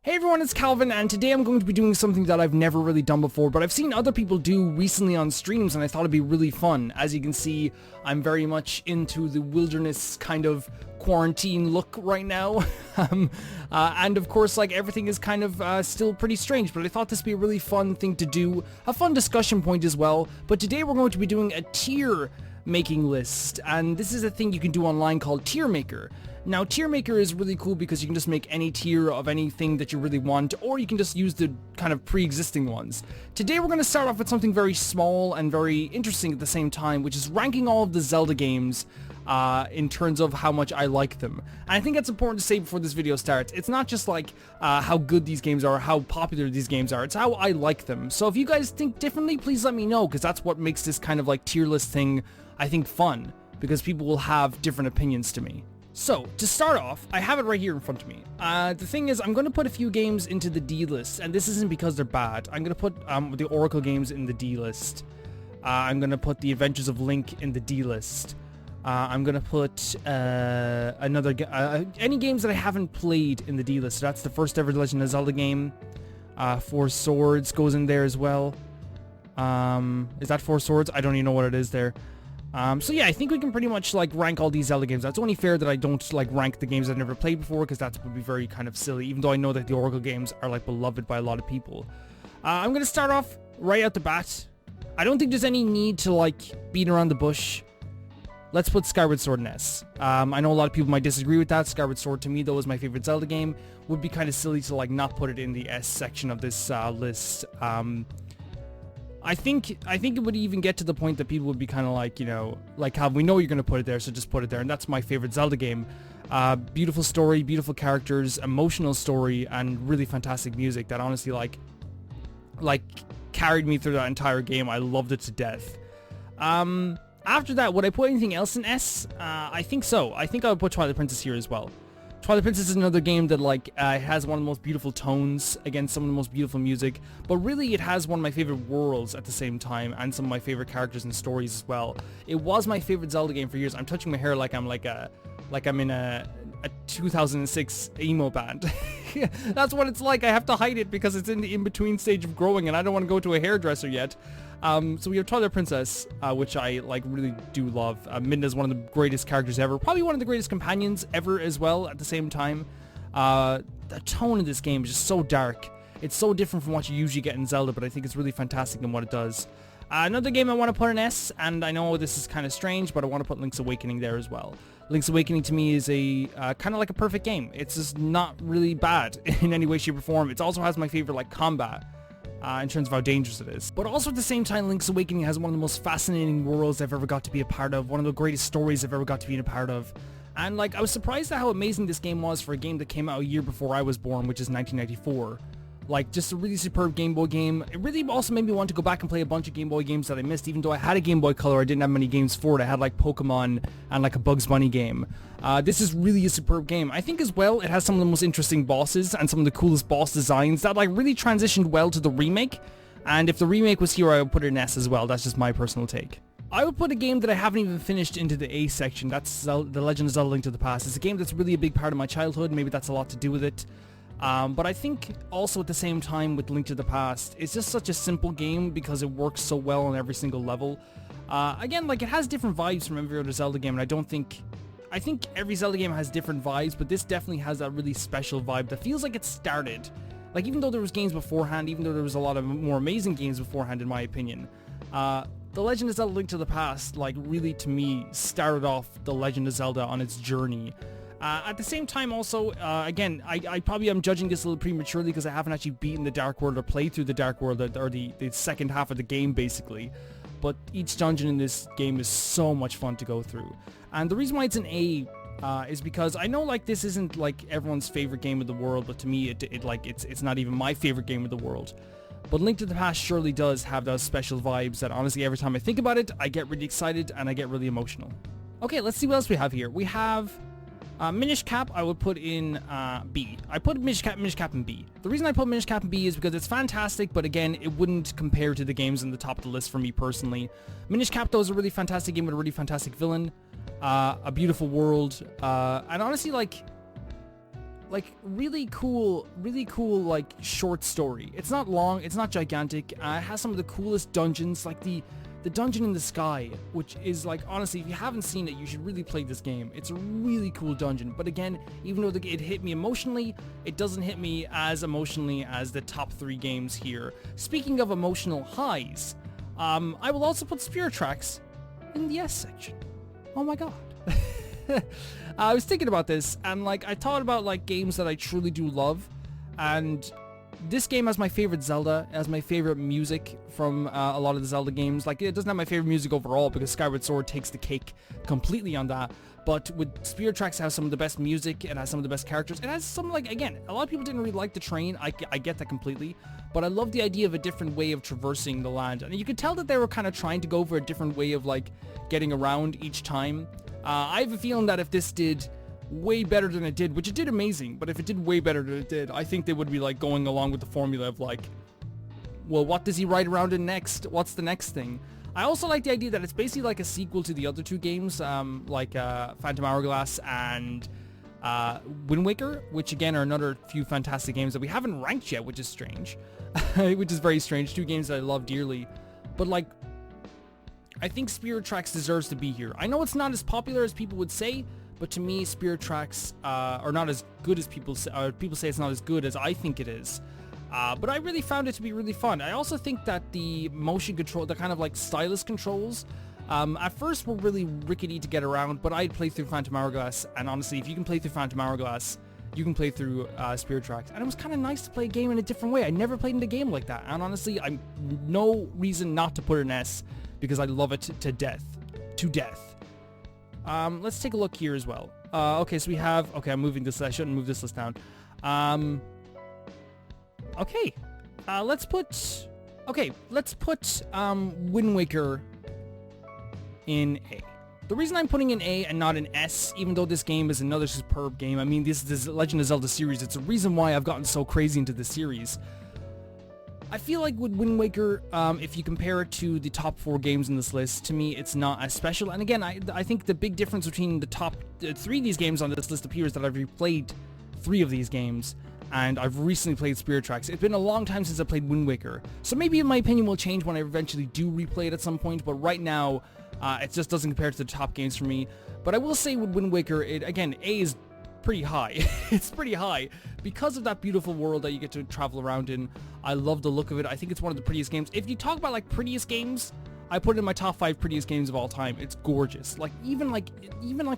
Hey everyone, it's Calvin, and today I'm going to be doing something that I've never really done before, but I've seen other people do recently on streams, and I thought it'd be really fun. As you can see, I'm very much into the wilderness kind of quarantine look right now. And of course, like, everything is kind of still pretty strange, but I thought this would be a really fun thing to do, a fun discussion point as well. But today we're going to be doing a tier making list, and this is a thing you can do online called Tier Maker. Now, Tier Maker is really cool because you can just make any tier of anything that you really want, or you can just use the kind of pre-existing ones. Today we're going to start off with something very small and very interesting at the same time, which is ranking all of the Zelda games in terms of how much I like them. And I think that's important to say before this video starts. It's not just like how good these games are, or how popular these games are, it's how I like them. So if you guys think differently, please let me know, because that's what makes this kind of like tier list thing, I think, fun, because people will have different opinions to me. So, to start off, I have it right here in front of me. The thing is, I'm going to put a few games into the D list, and this isn't because they're bad. I'm going to put the Oracle games in the D list. I'm going to put the Adventures of Link in the D list. I'm going to put any games that I haven't played in the D list. So that's the first ever Legend of Zelda game. Four Swords goes in there as well. Is that Four Swords? I don't even know what it is there. So yeah, I think we can pretty much like rank all these Zelda games. That's only fair that I don't like rank the games I've never played before, because that would be very kind of silly, even though I know that the Oracle games are like beloved by a lot of people. I'm going to start off right out the bat. I don't think there's any need to like beat around the bush. Let's put Skyward Sword in S. I know a lot of people might disagree with that. Skyward Sword to me though is my favorite Zelda game. Would be kind of silly to like not put it in the S section of this list. I think it would even get to the point that people would be kind of like, you know, like how we know you're going to put it there, so just put it there. And that's my favorite Zelda game. Beautiful story, beautiful characters, emotional story, and really fantastic music that honestly like carried me through that entire game. I loved it to death. After that, would I put anything else in S? I think so. I think I would put Twilight Princess here as well. Twilight Princess is another game that like has one of the most beautiful tones, again, some of the most beautiful music, but really it has one of my favorite worlds at the same time, and some of my favorite characters and stories as well. It was my favorite Zelda game for years. I'm touching my hair like I'm in a 2006 emo band. That's what it's like. I have to hide it because it's in the in-between stage of growing, and I don't want to go to a hairdresser yet. So we have Twilight Princess, which I like really do love. Midna is one of the greatest characters ever, probably one of the greatest companions ever as well at the same time. The tone of this game is just so dark. It's so different from what you usually get in Zelda, but I think it's really fantastic in what it does. Another game I want to put in S, and I know this is kind of strange, but I want to put Link's Awakening there as well. Link's Awakening to me is a kind of like a perfect game. It's just not really bad in any way, shape, or form. It also has my favorite like combat. In terms of how dangerous it is. But also at the same time, Link's Awakening has one of the most fascinating worlds I've ever got to be a part of, one of the greatest stories I've ever got to be a part of. And like, I was surprised at how amazing this game was for a game that came out a year before I was born, which is 1994. Like, just a really superb Game Boy game. It really also made me want to go back and play a bunch of Game Boy games that I missed. Even though I had a Game Boy Color, I didn't have many games for it. I had like Pokemon and like a Bugs Bunny game. This is really a superb game. I think as well, it has some of the most interesting bosses and some of the coolest boss designs that like really transitioned well to the remake. And if the remake was here, I would put it in S as well. That's just my personal take. I would put a game that I haven't even finished into the A section. That's The Legend of Zelda: Link to the Past. It's a game that's really a big part of my childhood. Maybe that's a lot to do with it. But I think also at the same time with Link to the Past, it's just such a simple game because it works so well on every single level. Again, like, it has different vibes from every other Zelda game, and I think every Zelda game has different vibes, but this definitely has that really special vibe that feels like it started. Like, even though there was games beforehand, even though there was a lot of more amazing games beforehand, in my opinion, The Legend of Zelda: Link to the Past, like, really, to me, started off The Legend of Zelda on its journey. At the same time also, again, I probably am judging this a little prematurely because I haven't actually beaten the Dark World or played through the Dark World, or the second half of the game, basically. But each dungeon in this game is so much fun to go through. And the reason why it's an A is because I know like this isn't like everyone's favorite game of the world, but to me it's not even my favorite game of the world. But Link to the Past surely does have those special vibes that honestly every time I think about it, I get really excited and I get really emotional. Okay, let's see what else we have here. We have Minish Cap. I would put in B. I put Minish Cap in B. The reason I put Minish Cap in B is because it's fantastic, but again, it wouldn't compare to the games in the top of the list for me personally. Minish Cap though is a really fantastic game with a really fantastic villain, a beautiful world, and honestly, like, really cool, like short story. It's not long, it's not gigantic. It has some of the coolest dungeons, like the dungeon in the sky, which is like, honestly, if you haven't seen it, you should really play this game. It's a really cool dungeon, but again, even though it hit me emotionally, it doesn't hit me as emotionally as the top 3 games here. Speaking of emotional highs, I will also put Spirit Tracks in the S section. Oh my god. I was thinking about this, and like I thought about like games that I truly do love, and this game has my favorite Zelda, it has my favorite music from a lot of the Zelda games. Like, it doesn't have my favorite music overall because Skyward Sword takes the cake completely on that, but with Spirit Tracks, it has some of the best music, it has some of the best characters, it has some, like, again, a lot of people didn't really like the train, I get that completely, but I love the idea of a different way of traversing the land, and you could tell that they were kind of trying to go for a different way of, like, getting around each time. I have a feeling that if this did way better than it did, which it did amazing, but if it did way better than it did, I think they would be like going along with the formula of like, well, what does he ride around in next? What's the next thing? I also like the idea that it's basically like a sequel to the other 2 games, like Phantom Hourglass and Wind Waker, which again are another few fantastic games that we haven't ranked yet, which is strange, which is very strange. 2 games that I love dearly, but like, I think Spirit Tracks deserves to be here. I know it's not as popular as people would say, but to me, Spirit Tracks are not as good as people say, or people say it's not as good as I think it is. But I really found it to be really fun. I also think that the motion control, the kind of like stylus controls, at first were really rickety to get around, but I'd play through Phantom Hourglass, and honestly, if you can play through Phantom Hourglass, you can play through Spirit Tracks. And it was kind of nice to play a game in a different way. I never played in a game like that, and honestly, I'm no reason not to put an S, because I love it to death. To death. Let's take a look here as well. Okay, so we have... Okay, I'm moving this... I shouldn't move this list down. Okay. Let's put... Okay, let's put Wind Waker in A. The reason I'm putting in A and not an S, even though this game is another superb game, I mean, this is the Legend of Zelda series. It's a reason why I've gotten so crazy into this series. I feel like with Wind Waker, if you compare it to the top 4 games in this list, to me it's not as special. And again, I think the big difference between the top 3 of these games on this list appears that I've replayed 3 of these games, and I've recently played Spirit Tracks. It's been a long time since I played Wind Waker, so maybe my opinion will change when I eventually do replay it at some point, but right now, it just doesn't compare to the top games for me. But I will say with Wind Waker, again, A is pretty high. It's pretty high because of that beautiful world that you get to travel around in. I love the look of it. I think it's one of the prettiest games. If you talk about like prettiest games, I put it in my top 5 prettiest games of all time. It's gorgeous. Like even like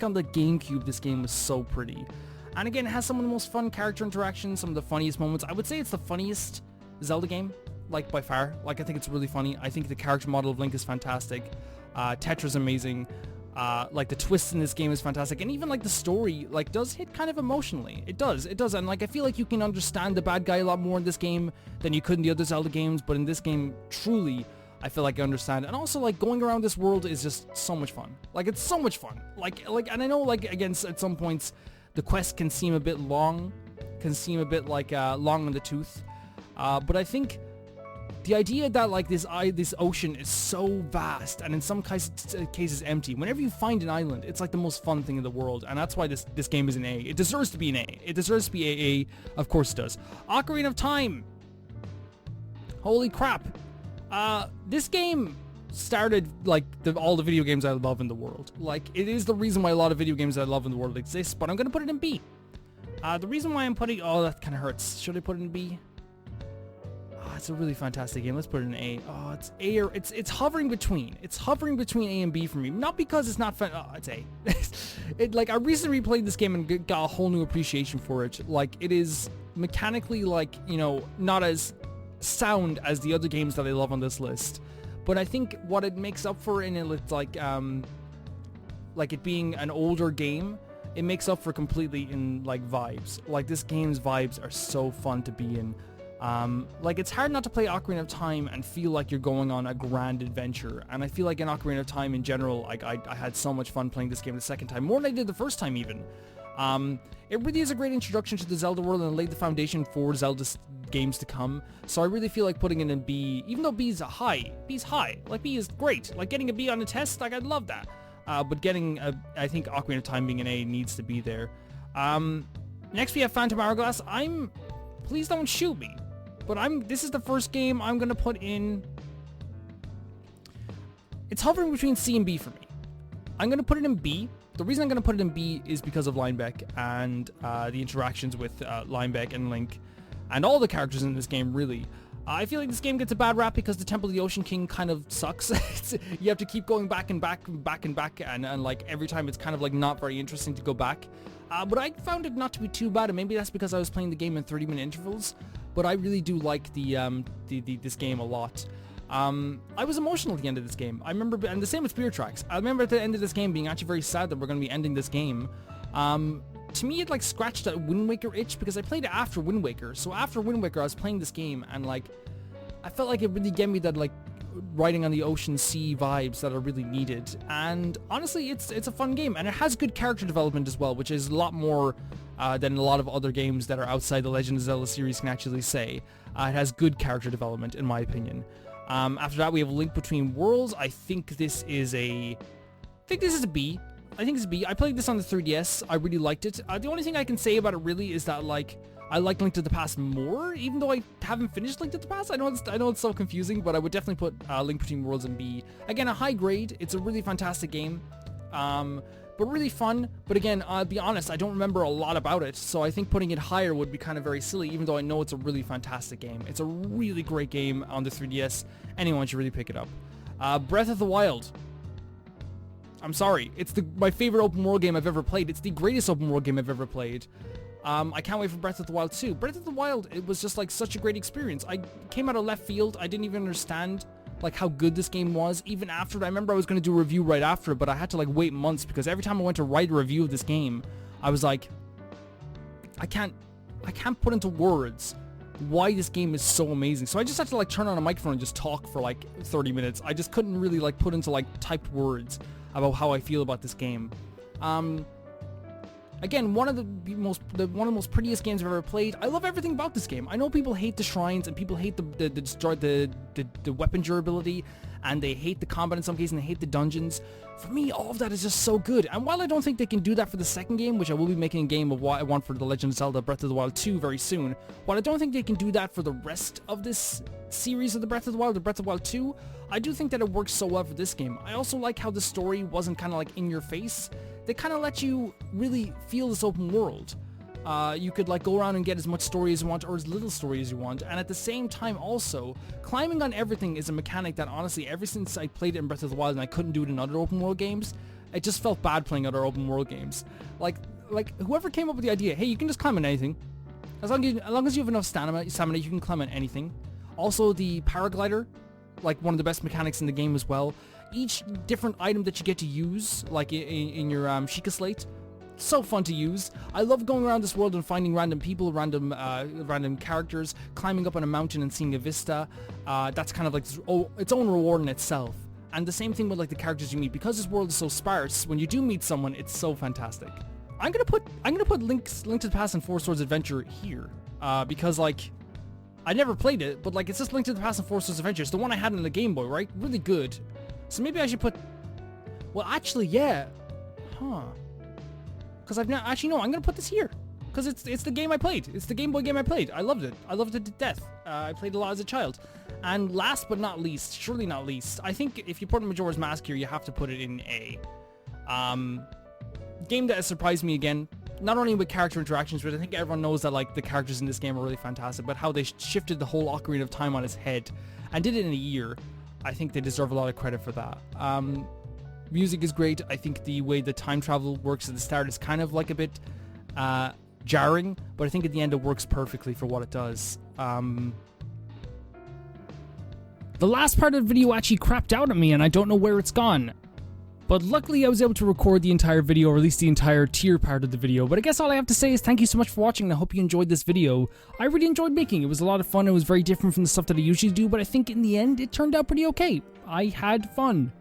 on the GameCube, this game was so pretty. And again, it has some of the most fun character interactions, some of the funniest moments. I would say it's the funniest Zelda game, like by far. Like I think it's really funny. I think the character model of Link is fantastic. Tetra's amazing. Like the twist in this game is fantastic, and even like the story like does hit kind of emotionally. It does, and like I feel like you can understand the bad guy a lot more in this game than you could in the other Zelda games, but in this game, truly, I feel like I understand. And also like going around this world is just so much fun. Like it's so much fun. Like, and I know like again at some points the quest can seem a bit long, can seem a bit like long in the tooth, but I think the idea that like this ocean is so vast and in some cases empty. Whenever you find an island, it's like the most fun thing in the world, and that's why this game is an A. It deserves to be an A. It deserves to be AA. Of course it does. Ocarina of Time. Holy crap. This game started like all the video games I love in the world. Like it is the reason why a lot of video games I love in the world exist, but I'm gonna put it in B. The reason why I'm putting... Oh, that kind of hurts. Should I put it in B? It's a really fantastic game. Let's put it in A. Oh, it's A or it's hovering between. It's hovering between A and B for me. Not because it's not fun. Oh, it's A. Like I recently replayed this game and got a whole new appreciation for it. Like it is mechanically like, you know, not as sound as the other games that I love on this list. But I think what it makes up for in it, it's like it being an older game, it makes up for completely in like vibes. Like this game's vibes are so fun to be in. Like it's hard not to play Ocarina of Time and feel like you're going on a grand adventure, and I feel like in Ocarina of Time in general, like I had so much fun playing this game the second time, more than I did the first time even. It really is a great introduction to the Zelda world and laid the foundation for Zelda's games to come, so I really feel like putting it in B, even though B's high, like B is great, like getting a B on a test, like I'd love that, but getting I think Ocarina of Time being an A needs to be there. Next we have Phantom Hourglass. Please don't shoot me, but this is the first game I'm gonna put in. It's hovering between C and B for me. I'm gonna put it in B. The reason I'm gonna put it in B is because of Linebeck and the interactions with Linebeck and Link, and all the characters in this game, really. I feel like this game gets a bad rap because the Temple of the Ocean King kind of sucks. You have to keep going back and back and back and back, and like every time it's kind of like not very interesting to go back. But I found it not to be too bad, and maybe that's because I was playing the game in 30-minute intervals. But I really do like this game a lot. I was emotional at the end of this game. I remember, and the same with Spirit Tracks. I remember at the end of this game being actually very sad that we're going to be ending this game. To me, it like scratched that Wind Waker itch because I played it after Wind Waker. So after Wind Waker, I was playing this game and like, I felt like it really gave me that like riding on the ocean sea vibes that are really needed. And honestly, it's a fun game, and it has good character development as well, which is a lot more than a lot of other games that are outside the Legend of Zelda series can actually say. It has good character development, in my opinion. After that, we have Link Between Worlds. I think this is a B. I think it's B. I played this on the 3DS. I really liked it. The only thing I can say about it really is that like I like Link to the Past more, even though I haven't finished Link to the Past. I know it's so confusing, but I would definitely put Link Between Worlds in B. Again, a high grade. It's a really fantastic game, but really fun. But again, I'll be honest, I don't remember a lot about it, so I think putting it higher would be kind of very silly, even though I know it's a really fantastic game. It's a really great game on the 3DS. Anyone should really pick it up. Breath of the Wild. I'm sorry, it's my favorite open world game I've ever played. It's the greatest open world game I've ever played. I can't wait for Breath of the Wild 2. Breath of the Wild, it was just like such a great experience. I came out of left field. I didn't even understand like how good this game was. Even after, I remember I was going to do a review right after, but I had to like wait months because every time I went to write a review of this game, I was like, I can't put into words why this game is so amazing. So I just had to like turn on a microphone and just talk for like 30 minutes. I just couldn't really like put into like typed words about how I feel about this game. Again, one of the most prettiest games I've ever played. I love everything about this game. I know people hate the shrines and people hate the weapon durability, and they hate the combat in some cases, and they hate the dungeons. For me, all of that is just so good. And while I don't think they can do that for the second game, which I will be making a game of what I want for The Legend of Zelda Breath of the Wild 2 very soon, while I don't think they can do that for the rest of this series of the Breath of the Wild 2, I do think that it works so well for this game. I also like how the story wasn't kind of like in your face. They kind of let you really feel this open world. You could like go around and get as much story as you want or as little story as you want, and at the same time also, climbing on everything is a mechanic that honestly, ever since I played it in Breath of the Wild and I couldn't do it in other open world games, it just felt bad playing other open world games. Like whoever came up with the idea, hey, you can just climb on anything. As long as you have enough stamina, you can climb on anything. Also, the paraglider, like one of the best mechanics in the game as well. Each different item that you get to use, like in your Sheikah Slate, so fun to use. I love going around this world and finding random people, random characters, climbing up on a mountain and seeing a vista. That's kind of like its own reward in itself. And the same thing with like the characters you meet. Because this world is so sparse, when you do meet someone, it's so fantastic. I'm gonna put Link to the Past and Four Swords Adventure here, because like I never played it, but like it's just Link to the Past and Four Swords Adventure. It's the one I had on the Game Boy, right? Really good. So maybe I should put. Well, actually, yeah. Huh. Because I've not actually no. I'm gonna put this here because it's the game I played. It's the Game Boy game I played. I loved it. I loved it to death. I played a lot as a child. And last but not least, surely not least, I think if you put Majora's Mask here, you have to put it in A. Game that has surprised me again. Not only with character interactions, but I think everyone knows that like the characters in this game are really fantastic. But how they shifted the whole Ocarina of Time on its head and did it in a year, I think they deserve a lot of credit for that. Music is great. I think the way the time travel works at the start is kind of like a bit jarring, but I think at the end it works perfectly for what it does. The last part of the video actually crapped out on me and I don't know where it's gone. But luckily I was able to record the entire video, or at least the entire tier part of the video. But I guess all I have to say is thank you so much for watching, and I hope you enjoyed this video. I really enjoyed making it. It was a lot of fun. It was very different from the stuff that I usually do, but I think in the end it turned out pretty okay. I had fun.